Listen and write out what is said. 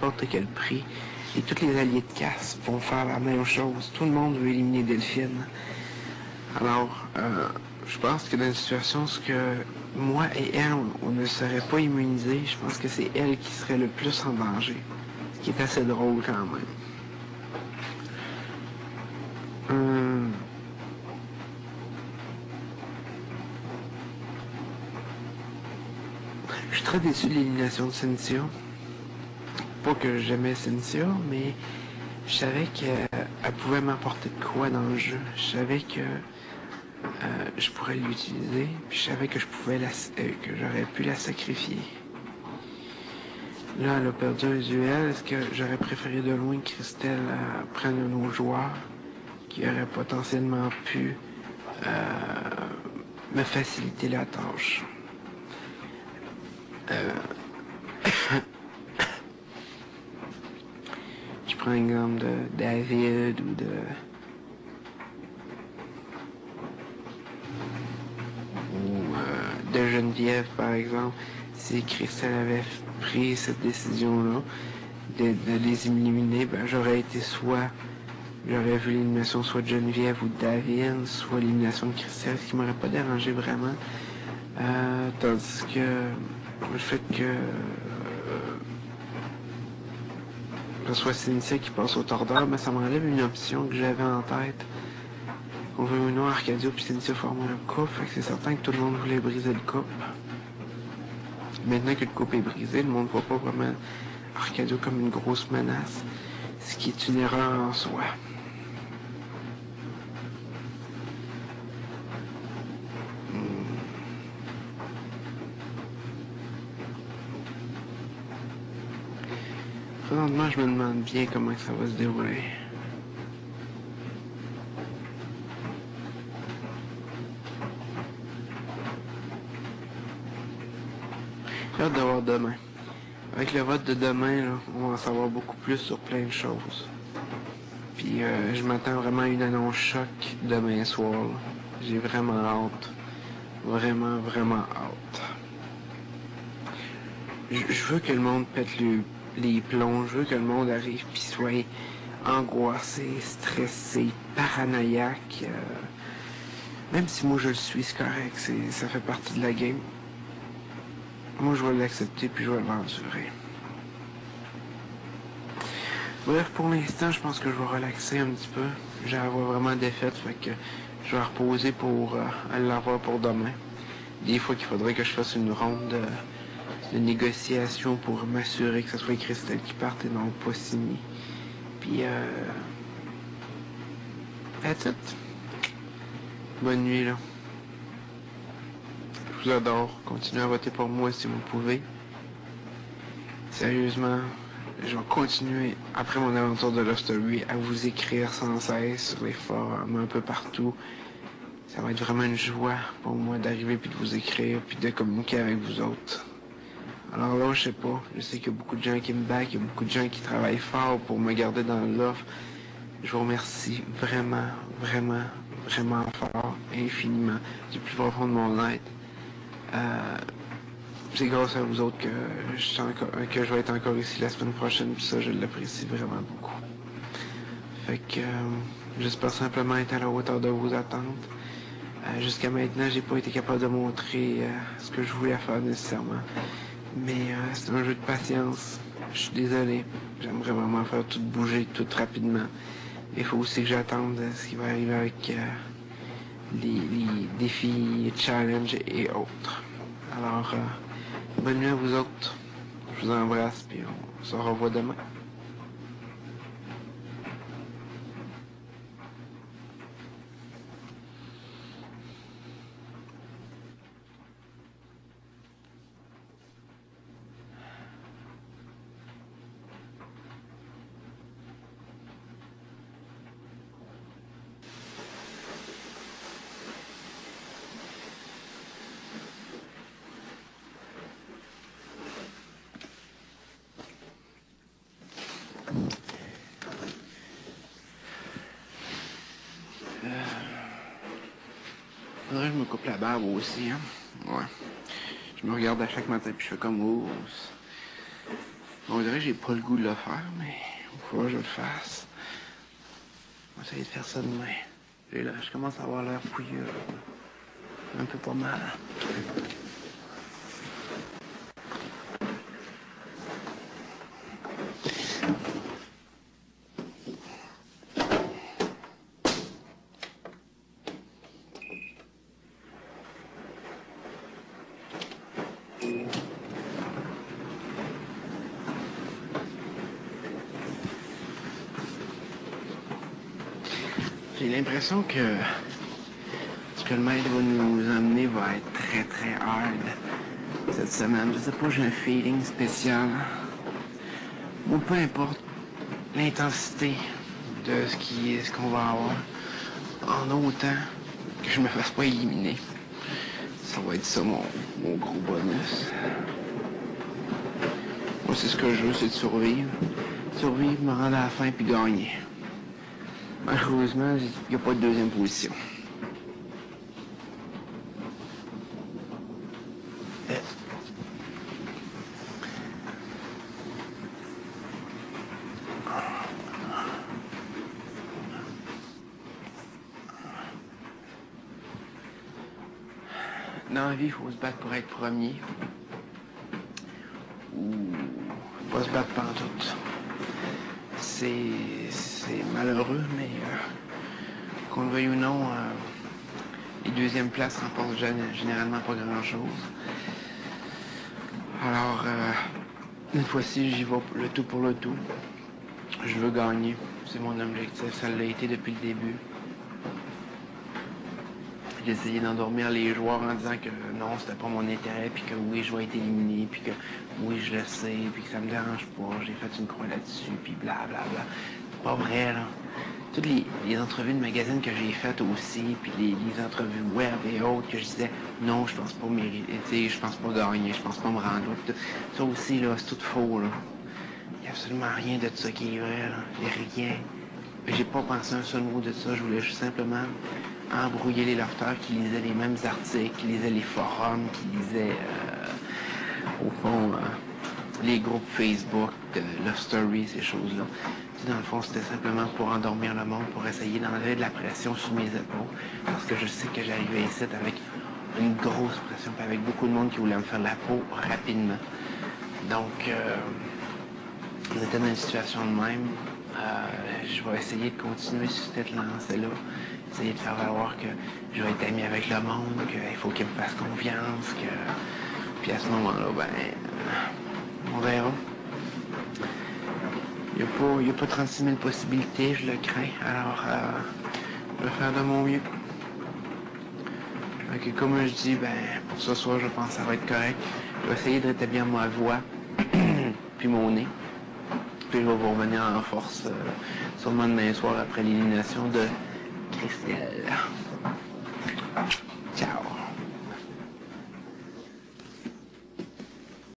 n'importe quel prix. Et tous les alliés de casse vont faire la même chose. Tout le monde veut éliminer Delphine. Alors, je pense que dans une situation où que moi et elle, on ne serait pas immunisés, je pense que c'est elle qui serait le plus en danger. Ce qui est assez drôle quand même. Je suis très déçu de l'élimination de Cynthia. Pas que j'aimais Cynthia, mais je savais qu'elle pouvait m'apporter de quoi dans le jeu. Je savais que je pourrais l'utiliser, puis je savais que que j'aurais pu la sacrifier. Là, elle a perdu un duel. Est-ce que j'aurais préféré de loin que Christelle prenne un autre joueur qui aurait potentiellement pu me faciliter la tâche? Je prends l'exemple de David ou de Geneviève, par exemple. Si Christelle avait pris cette décision-là de les éliminer, ben, j'aurais vu l'élimination soit de Geneviève ou de David, soit l'élimination de Christelle, ce qui m'aurait pas dérangé vraiment. Tandis que le fait que ce soit Cynthia qui passe au tordeur, ben, ça m'enlève une option que j'avais en tête. On veut ou non, Arcadio puis Cynthia former un couple, fait que c'est certain que tout le monde voulait briser le couple. Maintenant que le couple est brisé, le monde ne voit pas vraiment Arcadio comme une grosse menace, ce qui est une erreur en soi. Présentement, je me demande bien comment ça va se dérouler. J'ai hâte de voir demain. Avec le vote de demain, là, on va en savoir beaucoup plus sur plein de choses. Puis je m'attends vraiment à une annonce choc demain soir. J'ai vraiment hâte. Vraiment, vraiment hâte. Je veux que le monde pète les plombs. Je veux que le monde arrive puis soit angoissé, stressé, paranoïaque. Même si moi je le suis, c'est correct. Ça fait partie de la game. Moi, je vais l'accepter puis je vais l'endurer. Bref, pour l'instant, je pense que je vais relaxer un petit peu. J'ai la voix vraiment défaite, fait que je vais reposer pour l'avoir pour demain. Des fois qu'il faudrait que je fasse une ronde de négociation pour m'assurer que ce soit Christelle qui parte et non pas Simi. Puis, that's it. Bonne nuit, là. Je vous adore. Continuez à voter pour moi si vous pouvez. Sérieusement, je vais continuer, après mon aventure de Love Story, à vous écrire sans cesse sur les forums, un peu partout. Ça va être vraiment une joie pour moi d'arriver puis de vous écrire puis de communiquer avec vous autres. Alors là, je sais pas. Je sais qu'il y a beaucoup de gens qui me backent, il y a beaucoup de gens qui travaillent fort pour me garder dans l'offre. Je vous remercie vraiment, vraiment, vraiment fort, infiniment, du plus profond de mon être. C'est grâce à vous autres que je vais être encore ici la semaine prochaine, puis ça, je l'apprécie vraiment beaucoup. Fait que j'espère simplement être à la hauteur de vos attentes. Jusqu'à maintenant, j'ai pas été capable de montrer ce que je voulais faire nécessairement. Mais c'est un jeu de patience. Je suis désolé. J'aimerais vraiment faire tout bouger, tout rapidement. Il faut aussi que j'attende ce qui va arriver avec les défis, challenges et autres. Alors, bonne nuit à vous autres. Je vous embrasse, puis on se revoit demain. Faudrait que je me coupe la barbe aussi, hein. Ouais. Je me regarde à chaque matin puis je fais comme oh. On dirait que j'ai pas le goût de le faire, mais il faut que je le fasse. On va essayer de faire ça demain. Je commence à avoir l'air pouilleux. Un peu pas mal. J'ai l'impression que ce que le maître va nous emmener va être très très hard cette semaine. Je sais pas, j'ai un feeling spécial. Ou peu importe l'intensité de ce qu'on va avoir, en autant que je me fasse pas éliminer. Ça va être ça mon gros bonus. Moi, c'est ce que je veux, c'est de survivre. Survivre, me rendre à la fin puis gagner. Malheureusement, il n'y a pas de deuxième position. Dans la vie, il faut se battre pour être premier. Ou pas se battre pantoute. C'est malheureux, mais qu'on le veuille ou non, les deuxièmes places remportent généralement pas grand-chose. Alors, une fois-ci, j'y vais le tout pour le tout. Je veux gagner. C'est mon objectif. Ça l'a été depuis le début. J'ai essayé d'endormir les joueurs en disant que non, c'était pas mon intérêt, puis que oui, je vais être éliminé, puis que oui, je le sais, puis que ça me dérange pas. J'ai fait une croix là-dessus, puis blablabla. C'est pas vrai, là. Toutes les entrevues de magazines que j'ai faites aussi, puis les entrevues web et autres, que je disais non, je pense pas mériter, je pense pas gagner, je pense pas me rendre là. Ça aussi, là, c'est tout faux, là. Il y a absolument rien de ça qui est vrai, là. Il y a rien. J'ai pas pensé un seul mot de ça, je voulais juste simplement embrouiller les lecteurs qui lisaient les mêmes articles, qui lisaient les forums, qui lisaient, au fond, les groupes Facebook, Love Story, ces choses-là. Dans le fond, c'était simplement pour endormir le monde, pour essayer d'enlever de la pression sur mes épaules, parce que je sais que j'arrivais ici avec une grosse pression, avec beaucoup de monde qui voulait me faire la peau rapidement. Donc, on était dans une situation de même. Je vais essayer de continuer sur cette lancée-là. Essayer de faire valoir que je vais être ami avec le monde, qu'il faut qu'il me fasse confiance, que... Puis à ce moment-là, on verra. Il n'y a pas 36 000 possibilités, je le crains. Alors, je vais faire de mon mieux. Donc, comme je dis, pour ce soir, je pense que ça va être correct. Je vais essayer de rétablir ma voix, puis mon nez. Puis je vais vous revenir en force, sûrement demain soir après l'élimination de Christelle.